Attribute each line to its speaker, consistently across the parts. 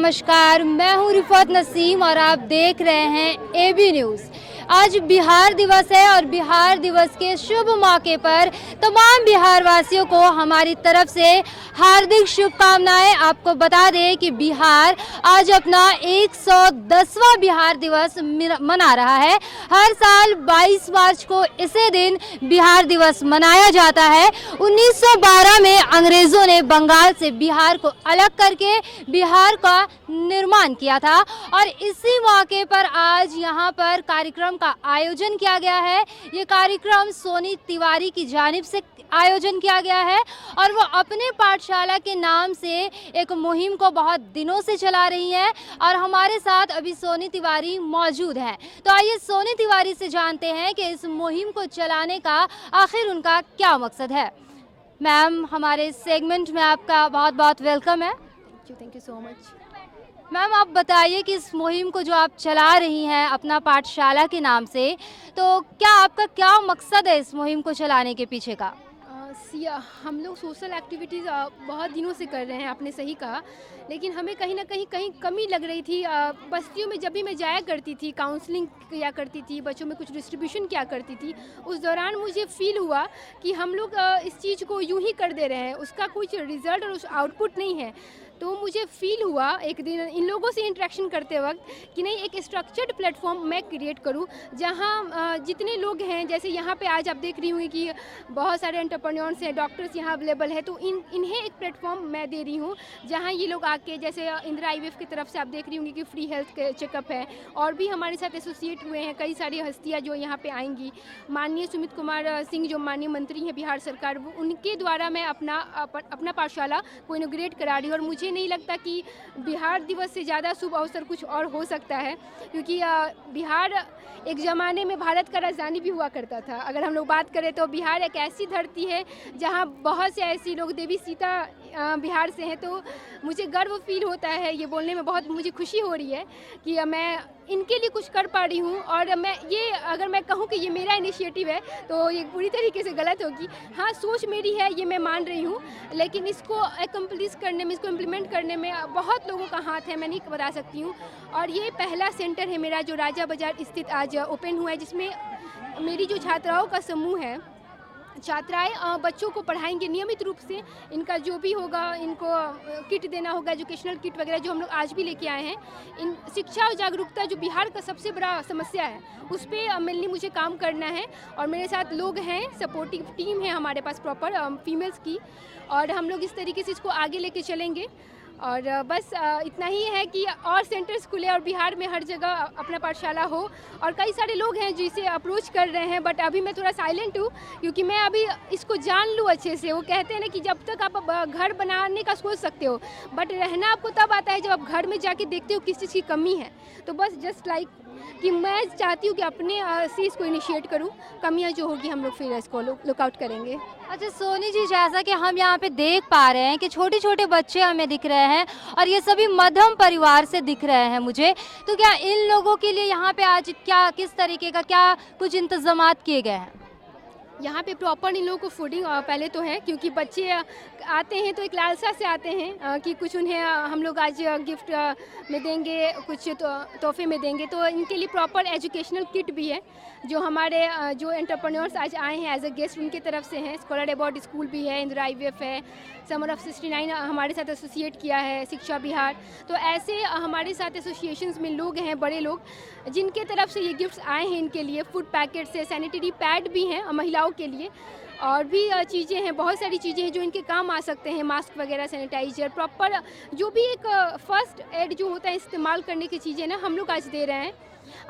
Speaker 1: नमस्कार, मैं हूँ रिफत नसीम और आप देख रहे हैं एबी न्यूज़। आज बिहार दिवस है और बिहार दिवस के शुभ मौके पर तमाम बिहार वासियों को हमारी तरफ से हार्दिक शुभकामनाएं। आपको बता दें कि बिहार आज अपना 110वां बिहार दिवस मना रहा है। हर साल 22 मार्च को इसे दिन बिहार दिवस मनाया जाता है। 1912 में अंग्रेज़ों ने बंगाल से बिहार को अलग करके बिहार का निर्माण किया था और इसी मौके पर आज यहाँ पर कार्यक्रम का आयोजन किया गया है। ये कार्यक्रम सोनी तिवारी की जानिब से आयोजन किया गया है और वो अपने पाठशाला के नाम से एक मुहिम को बहुत दिनों से चला रही हैं और हमारे साथ अभी सोनी तिवारी मौजूद हैं। तो आइए सोनी तिवारी से जानते हैं कि इस मुहिम को चलाने का आखिर उनका क्या मकसद है। मैम, हमारे सेगमेंट में आपका बहुत बहुत वेलकम है।
Speaker 2: Thank you so much.
Speaker 1: Ma'am, आप बताइए कि इस मुहिम को जो आप चला रही हैं अपना पाठशाला के नाम से, तो क्या आपका क्या मकसद है इस मुहिम को चलाने के पीछे का?
Speaker 2: हम लोग सोशल एक्टिविटीज़ बहुत दिनों से कर रहे हैं, आपने सही कहा, लेकिन हमें कहीं ना कहीं कमी लग रही थी। बस्तियों में जब भी मैं जाया करती थी, काउंसलिंग किया करती थी, बच्चों में कुछ डिस्ट्रीब्यूशन किया करती थी, उस दौरान मुझे फील हुआ कि हम लोग इस चीज़ को यूं ही कर दे रहे हैं, उसका कुछ रिज़ल्ट और उस आउटपुट नहीं है। तो मुझे फ़ील हुआ एक दिन इन लोगों से इंटरेक्शन करते वक्त कि नहीं, एक स्ट्रक्चर्ड प्लेटफॉर्म मैं क्रिएट करूं जहां जितने लोग हैं, जैसे यहाँ पे आज आप देख रही होंगी कि बहुत सारे एंटरप्रेन्योर्स हैं, डॉक्टर्स यहाँ अवेलेबल है, तो इन्हें एक प्लेटफॉर्म मैं दे रही हूँ जहां ये लोग आके, जैसे इंदिरा IVF की तरफ से आप देख रही होंगी कि फ्री हेल्थ चेकअप है, और भी हमारे साथ एसोसिएट हुए हैं कई सारी हस्तियाँ जो यहाँ पर आएंगी। माननीय सुमित कुमार सिंह जो माननीय मंत्री हैं बिहार सरकार, वो उनके द्वारा मैं अपना पाठशाला को इनोग्रेट करा रही हूँ। और मुझे नहीं लगता कि बिहार दिवस से ज़्यादा शुभ अवसर कुछ और हो सकता है, क्योंकि बिहार एक ज़माने में भारत का राजधानी भी हुआ करता था। अगर हम लोग बात करें तो बिहार एक ऐसी धरती है जहां बहुत से ऐसी लोग, देवी सीता बिहार से हैं। तो मुझे गर्व फील होता है, ये बोलने में बहुत मुझे खुशी हो रही है कि मैं इनके लिए कुछ कर पा रही हूँ। और मैं ये, अगर मैं कहूँ कि ये मेरा इनिशिएटिव है तो ये पूरी तरीके से गलत होगी। हाँ, सोच मेरी है, ये मैं मान रही हूँ, लेकिन इसको एकम्प्लिश करने में, इसको इम्प्लीमेंट करने में बहुत लोगों का हाथ है, मैं नहीं बता सकती हूँ। और ये पहला सेंटर है मेरा जो राजा बाजार स्थित आज ओपन हुआ है, जिसमें मेरी जो छात्राओं का समूह है, छात्राएं बच्चों को पढ़ाएंगे नियमित रूप से। इनका जो भी होगा, इनको किट देना होगा, एजुकेशनल किट वगैरह जो हम लोग आज भी लेके आए हैं। इन शिक्षा और जागरूकता जो बिहार का सबसे बड़ा समस्या है, उस पर मेनली मुझे काम करना है। और मेरे साथ लोग हैं, सपोर्टिव टीम है हमारे पास प्रॉपर फीमेल्स की, और हम लोग इस तरीके से इसको आगे लेके चलेंगे। और बस इतना ही है कि और सेंटर्स खुले और बिहार में हर जगह अपना पाठशाला हो। और कई सारे लोग हैं जिसे अप्रोच कर रहे हैं, बट अभी मैं थोड़ा साइलेंट हूँ, क्योंकि मैं अभी इसको जान लूँ अच्छे से। वो कहते हैं ना कि जब तक आप घर बनाने का सोच सकते हो, बट रहना आपको तब आता है जब आप घर में जाके देखते हो किस चीज़ की कमी है। तो बस जस्ट लाइक कि मैं चाहती हूँ कि अपने से इसको इनिशिएट करूँ, कमियाँ जो होगी हम लोग फिर इसको लुकआउट करेंगे।
Speaker 1: अच्छा सोनी जी, जैसा कि हम यहाँ पे देख पा रहे हैं कि छोटे छोटे बच्चे हमें दिख रहे हैं और ये सभी मध्यम परिवार से दिख रहे हैं मुझे, तो क्या इन लोगों के लिए यहाँ पे आज क्या, किस तरीके का क्या कुछ इंतजामात किए गए हैं?
Speaker 2: यहाँ पे प्रॉपर इन लोगों को फूडिंग पहले तो है, क्योंकि बच्चे आते हैं तो एक लालसा से आते हैं कि कुछ उन्हें हम लोग आज गिफ्ट में देंगे, कुछ तोहफे में देंगे। तो इनके लिए प्रॉपर एजुकेशनल किट भी है जो हमारे जो एंटरप्रेन्योर्स आज आए हैं एज अ गेस्ट, उनके तरफ से हैं। स्कॉलर अबाउट स्कूल भी है, इंदिरा IVF है, समर ऑफ 69 हमारे साथ एसोसिएट किया है, शिक्षा बिहार। तो ऐसे हमारे साथ एसोसिएशंस में लोग हैं, बड़े लोग, जिनके तरफ से ये गिफ्ट्स आए हैं इनके लिए। फूड पैकेट्स है, सैनिटरी पैड भी हैं महिलाओं के लिए, और भी चीज़ें हैं, बहुत सारी चीज़ें हैं जो इनके काम आ सकते हैं। मास्क वगैरह, सैनिटाइजर, प्रॉपर जो भी एक फर्स्ट एड जो होता है इस्तेमाल करने की चीज़ें ना, हम लोग आज दे रहे हैं।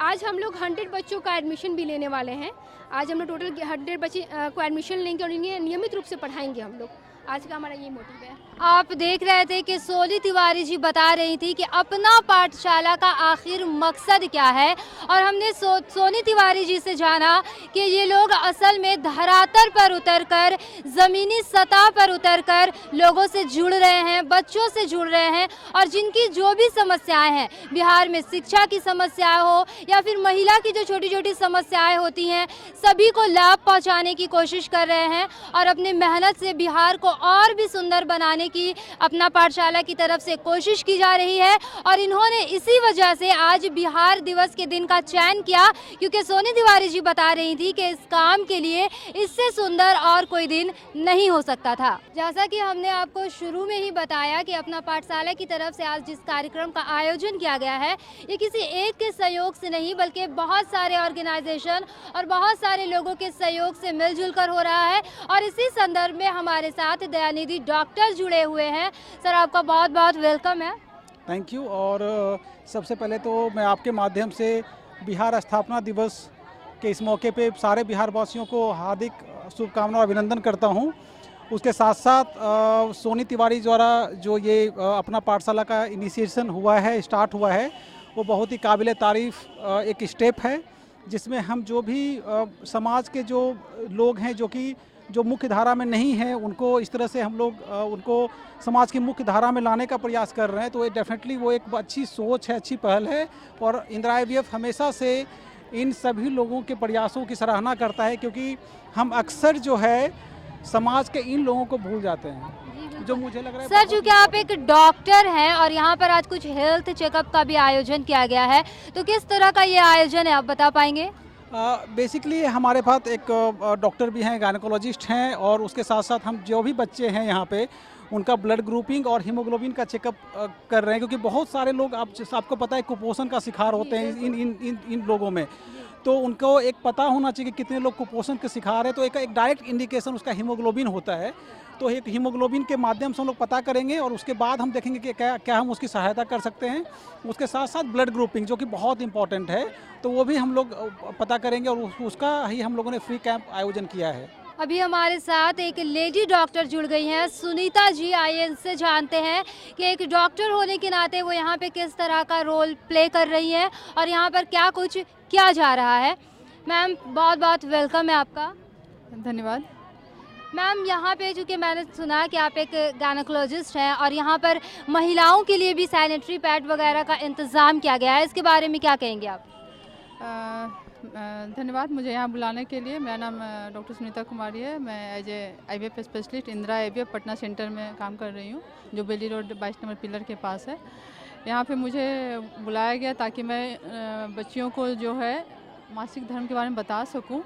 Speaker 2: आज हम लोग 100 बच्चों का एडमिशन भी लेने वाले हैं। आज हम लोग टोटल 100 बच्चे को एडमिशन लेंगे और इन्हें नियमित रूप से पढ़ाएंगे हम लोग। आज का हमारा ये मोटिव है।
Speaker 1: आप देख रहे थे कि सोनी तिवारी जी बता रही थी कि अपना पाठशाला का आखिर मकसद क्या है और हमने सोनी तिवारी जी से जाना कि ये लोग असल में धरातल पर उतरकर, ज़मीनी सतह पर उतरकर लोगों से जुड़ रहे हैं, बच्चों से जुड़ रहे हैं और जिनकी जो भी समस्याएं हैं, बिहार में शिक्षा की समस्याएं हो या फिर महिला की जो छोटी छोटी समस्याएं होती हैं, सभी को लाभ पहुंचाने की कोशिश कर रहे हैं और अपनी मेहनत से बिहार को और भी सुंदर बनाने की अपना पाठशाला की तरफ से कोशिश की जा रही है। और इन्होंने इसी वजह से आज बिहार दिवस के दिन का चयन किया, क्योंकि सोनी तिवारी जी बता रही थी कि इस काम के लिए इससे सुंदर और कोई दिन नहीं हो सकता था। जैसा कि हमने आपको शुरू में ही बताया कि अपना पाठशाला की तरफ से आज जिस कार्यक्रम का आयोजन किया गया है, ये किसी एक के सहयोग से नहीं बल्कि बहुत सारे ऑर्गेनाइजेशन और बहुत सारे लोगों के सहयोग से मिलजुल कर हो रहा है। और इसी संदर्भ में हमारे साथ दयानिधि डॉक्टर जुड़े हुए हैं। सर, आपका बहुत बहुत वेलकम है।
Speaker 3: Thank you. और सबसे पहले तो मैं आपके माध्यम से बिहार स्थापना दिवस के इस मौके पे सारे बिहार वासियों को हार्दिक शुभकामनाएं और अभिनंदन करता हूं। उसके साथ साथ सोनी तिवारी द्वारा जो ये अपना पाठशाला का इनिशिएशन हुआ है, स्टार्ट हुआ है, वो बहुत ही काबिल तारीफ़ एक स्टेप है, जिसमें हम जो भी समाज के जो लोग हैं जो मुख्य धारा में नहीं हैं, उनको इस तरह से हम लोग उनको समाज की मुख्य धारा में लाने का प्रयास कर रहे हैं। तो ये डेफिनेटली वो एक अच्छी सोच है, अच्छी पहल है। और इंदिरा IVF हमेशा से इन सभी लोगों के प्रयासों की सराहना करता है, क्योंकि हम अक्सर जो है समाज के इन लोगों को भूल जाते हैं, जो मुझे लग रहा है।
Speaker 1: सर, चूँकि आप एक डॉक्टर हैं और यहाँ पर आज कुछ हेल्थ चेकअप का भी आयोजन किया गया है, तो किस तरह का ये आयोजन है, आप बता पाएंगे?
Speaker 3: बेसिकली हमारे पास एक डॉक्टर भी हैं, गायनेकोलॉजिस्ट हैं, और उसके साथ साथ हम जो भी बच्चे हैं यहाँ पे उनका ब्लड ग्रुपिंग और हीमोग्लोबिन का चेकअप कर रहे हैं, क्योंकि बहुत सारे लोग आपको पता है कुपोषण का शिकार होते हैं इन लोगों में। तो उनको एक पता होना चाहिए कि कितने लोग कुपोषण के शिकार हैं। तो एक डायरेक्ट इंडिकेशन उसका हीमोग्लोबिन होता है। तो एक हीमोग्लोबिन के माध्यम से हम लोग पता करेंगे और उसके बाद हम देखेंगे कि क्या हम उसकी सहायता कर सकते हैं। उसके साथ साथ ब्लड ग्रुपिंग, जो कि बहुत इंपॉर्टेंट है, तो वो भी हम लोग पता करेंगे और उसका ही हम लोगों ने फ्री कैंप आयोजन किया है।
Speaker 1: अभी हमारे साथ एक लेडी डॉक्टर जुड़ गई हैं, सुनीता जी। आइए इनसे जानते हैं कि एक डॉक्टर होने के नाते वो यहाँ पे किस तरह का रोल प्ले कर रही हैं और यहाँ पर क्या कुछ किया जा रहा है। मैम, बहुत बहुत वेलकम है आपका।
Speaker 4: धन्यवाद।
Speaker 1: मैम, यहाँ पे चूँकि मैंने सुना कि आप एक गायनेकोलॉजिस्ट हैं और यहाँ पर महिलाओं के लिए भी सैनिटरी पैड वगैरह का इंतज़ाम किया गया है, इसके बारे में क्या कहेंगे आप?
Speaker 4: धन्यवाद मुझे यहाँ बुलाने के लिए। मेरा नाम डॉक्टर सुनीता कुमारी है। मैं as a IVF specialist Indira IVF Patna centre में काम कर रही हूँ, जो बेली रोड 22 नंबर पिलर के पास है। यहाँ पे मुझे बुलाया गया ताकि मैं बच्चियों को जो है मासिक धर्म के बारे में बता सकूँ।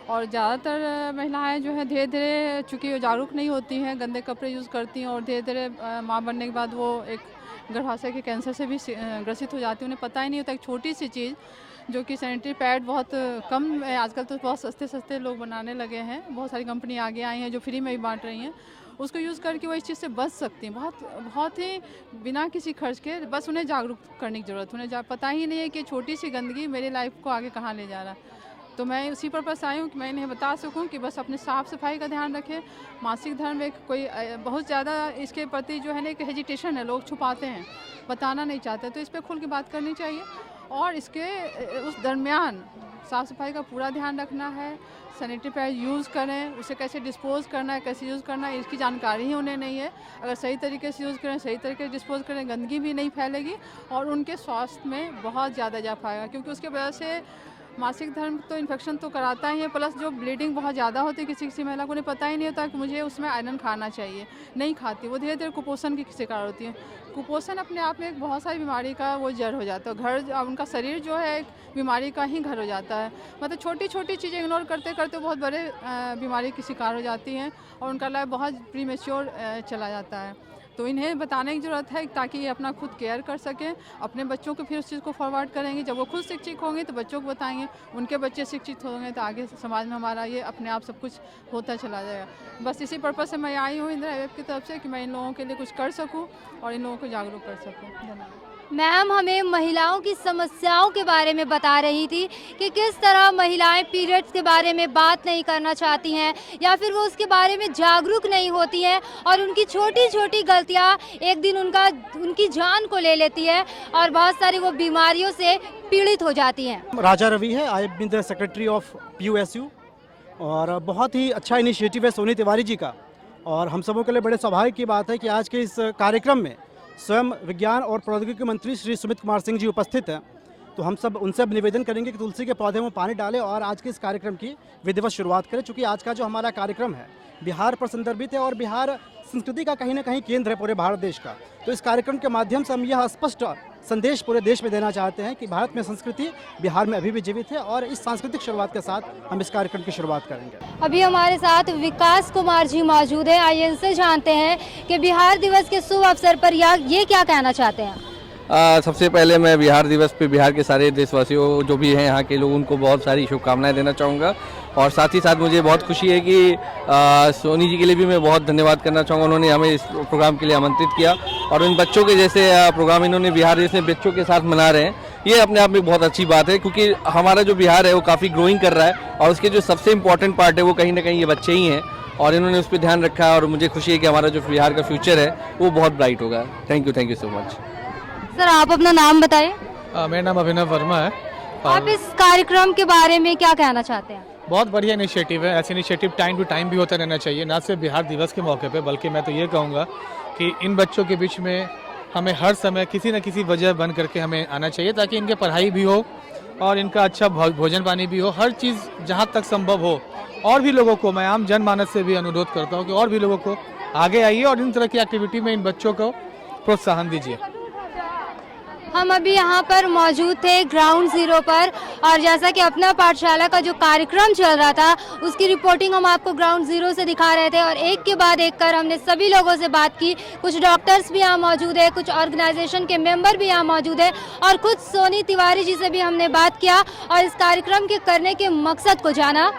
Speaker 4: और ज़्यादातर महिलाएं जो है धीरे धीरे, चूँकि जागरूक नहीं होती हैं, गंदे कपड़े यूज़ करती हैं और धीरे धीरे माँ बनने के बाद वो एक गर्भाशय के कैंसर से भी ग्रसित हो जाती है। उन्हें पता ही नहीं होता। एक छोटी सी चीज़ जो कि सैनिटरी पैड बहुत कम है आजकल, तो बहुत सस्ते सस्ते लोग बनाने लगे हैं, बहुत सारी कंपनी आगे आई हैं जो फ्री में भी बांट रही हैं। उसको यूज़ करके वो इस चीज़ से बच सकती हैं, बहुत ही बिना किसी खर्च के। बस उन्हें जागरूक करने की ज़रूरत। उन्हें पता ही नहीं है कि छोटी सी गंदगी मेरी लाइफ को आगे कहाँ ले जा रहा है। तो मैं उसी पर्पस आई हूँ कि मैं इन्हें बता सकूँ कि बस अपने साफ़ सफाई का ध्यान रखें। मासिक धर्म एक कोई बहुत ज़्यादा इसके प्रति जो है ना एक हेजिटेशन है, लोग छुपाते हैं, बताना नहीं चाहते, तो इस पर खुल के बात करनी चाहिए। और इसके उस दरमियान साफ़ सफाई का पूरा ध्यान रखना है। सैनिटरी पैड यूज़ करें, उसे कैसे डिस्पोज़ करना है, कैसे यूज़ करना है, इसकी जानकारी ही उन्हें नहीं है। अगर सही तरीके से यूज़ करें, सही तरीके से डिस्पोज़ करें, गंदगी भी नहीं फैलेगी और उनके स्वास्थ्य में बहुत ज़्यादा इजाफा आएगा। क्योंकि उसके वजह से मासिक धर्म तो इन्फेक्शन तो कराता ही है, प्लस जो ब्लीडिंग बहुत ज़्यादा होती है, किसी महिला को नहीं पता ही नहीं होता कि मुझे उसमें आयरन खाना चाहिए, नहीं खाती, वो धीरे धीरे कुपोषण की शिकार होती है। कुपोषण अपने आप में एक बहुत सारी बीमारी का वो जड़ हो जाता है। घर, उनका शरीर जो है एक बीमारी का ही घर हो जाता है। मतलब छोटी छोटी चीज़ें इग्नोर करते करते बहुत बड़े बीमारी की शिकार हो जाती हैं और उनका लाइफ बहुत प्रीमेच्योर चला जाता है। तो इन्हें बताने की ज़रूरत है ताकि ये अपना खुद केयर कर सकें। अपने बच्चों को फिर उस चीज़ को फॉरवर्ड करेंगे। जब वो खुद शिक्षित होंगे तो बच्चों को बताएंगे, उनके बच्चे शिक्षित होंगे तो आगे समाज में हमारा ये अपने आप सब कुछ होता चला जाएगा। बस इसी पर्पज़ से मैं आई हूँ इंदिरा IVF की तरफ से कि मैं इन लोगों के लिए कुछ कर सकूँ और इन लोगों को जागरूक कर सकूँ। धन्यवाद।
Speaker 1: मैम हमें महिलाओं की समस्याओं के बारे में बता रही थी कि किस तरह महिलाएं पीरियड्स के बारे में बात नहीं करना चाहती हैं या फिर वो उसके बारे में जागरूक नहीं होती हैं और उनकी छोटी छोटी गलतियां एक दिन उनकी जान को ले लेती है और बहुत सारी वो बीमारियों से पीड़ित हो जाती हैं।
Speaker 5: राजा रवि है, I been the secretary of PUSU और बहुत ही अच्छा इनिशिएटिव है सोनी तिवारी जी का। और हम सबों के लिए बड़े सौभाग्य की बात है कि आज के इस कार्यक्रम में स्वयं विज्ञान और प्रौद्योगिकी मंत्री श्री सुमित कुमार सिंह जी उपस्थित हैं। तो हम सब उनसे अब निवेदन करेंगे कि तुलसी के पौधे में पानी डालें और आज के इस कार्यक्रम की विधिवत शुरुआत करें। चूँकि आज का जो हमारा कार्यक्रम है बिहार पर संदर्भित है और बिहार संस्कृति का कहीं ना कहीं केंद्र है पूरे भारत देश का। तो इस कार्यक्रम के माध्यम से हम यह स्पष्ट संदेश पूरे देश में देना चाहते हैं कि भारत में संस्कृति बिहार में अभी भी जीवित है और इस सांस्कृतिक शुरुआत के साथ हम इस कार्यक्रम की शुरुआत करेंगे।
Speaker 1: अभी हमारे साथ विकास कुमार जी मौजूद हैं। आइए इनसे जानते हैं कि बिहार दिवस के शुभ अवसर पर ये क्या कहना चाहते हैं।
Speaker 6: सबसे पहले मैं बिहार दिवस पे बिहार के सारे देशवासियों जो भी हैं यहाँ के लोग उनको बहुत सारी शुभकामनाएं देना चाहूँगा। और साथ ही साथ मुझे बहुत खुशी है कि सोनी जी के लिए भी मैं बहुत धन्यवाद करना चाहूँगा। उन्होंने हमें इस प्रोग्राम के लिए आमंत्रित किया और इन बच्चों के जैसे प्रोग्राम इन्होंने बिहार जैसे बच्चों के साथ मना रहे हैं, ये अपने आप में बहुत अच्छी बात है क्योंकि हमारा जो बिहार है वो काफ़ी ग्रोइंग कर रहा है और उसके जो सबसे इम्पोर्टेंट पार्ट है वो कहीं ना कहीं ये बच्चे ही हैं और इन्होंने उस पर ध्यान रखा है और मुझे खुशी है कि हमारा जो बिहार का फ्यूचर है वो बहुत ब्राइट होगा। Thank you so much.
Speaker 1: Sir आप अपना नाम बताएं।
Speaker 7: मेरा नाम अभिनव वर्मा है।
Speaker 1: आप इस कार्यक्रम के बारे में क्या कहना चाहते हैं।
Speaker 7: बहुत बढ़िया इनिशिएटिव है। ऐसे इनिशिएटिव टाइम टू टाइम भी होता रहना चाहिए, ना सिर्फ बिहार दिवस के मौके पे, बल्कि मैं तो ये कहूँगा कि इन बच्चों के बीच में हमें हर समय किसी न किसी वजह बन करके हमें आना चाहिए ताकि इनके पढ़ाई भी हो और इनका अच्छा भोजन पानी भी हो, हर चीज़ जहाँ तक संभव हो। और भी लोगों को मैं आम जनमानस से भी अनुरोध करता हूँ कि और भी लोगों को आगे आइए और इन तरह की एक्टिविटी में इन बच्चों को प्रोत्साहन दीजिए।
Speaker 1: हम अभी यहाँ पर मौजूद थे ग्राउंड जीरो पर और जैसा कि अपना पाठशाला का जो कार्यक्रम चल रहा था उसकी रिपोर्टिंग हम आपको ग्राउंड जीरो से दिखा रहे थे और एक के बाद एक कर हमने सभी लोगों से बात की। कुछ डॉक्टर्स भी यहाँ मौजूद है, कुछ ऑर्गेनाइजेशन के मेंबर भी यहाँ मौजूद है और खुद सोनी तिवारी जी से भी हमने बात किया और इस कार्यक्रम के करने के मकसद को जाना।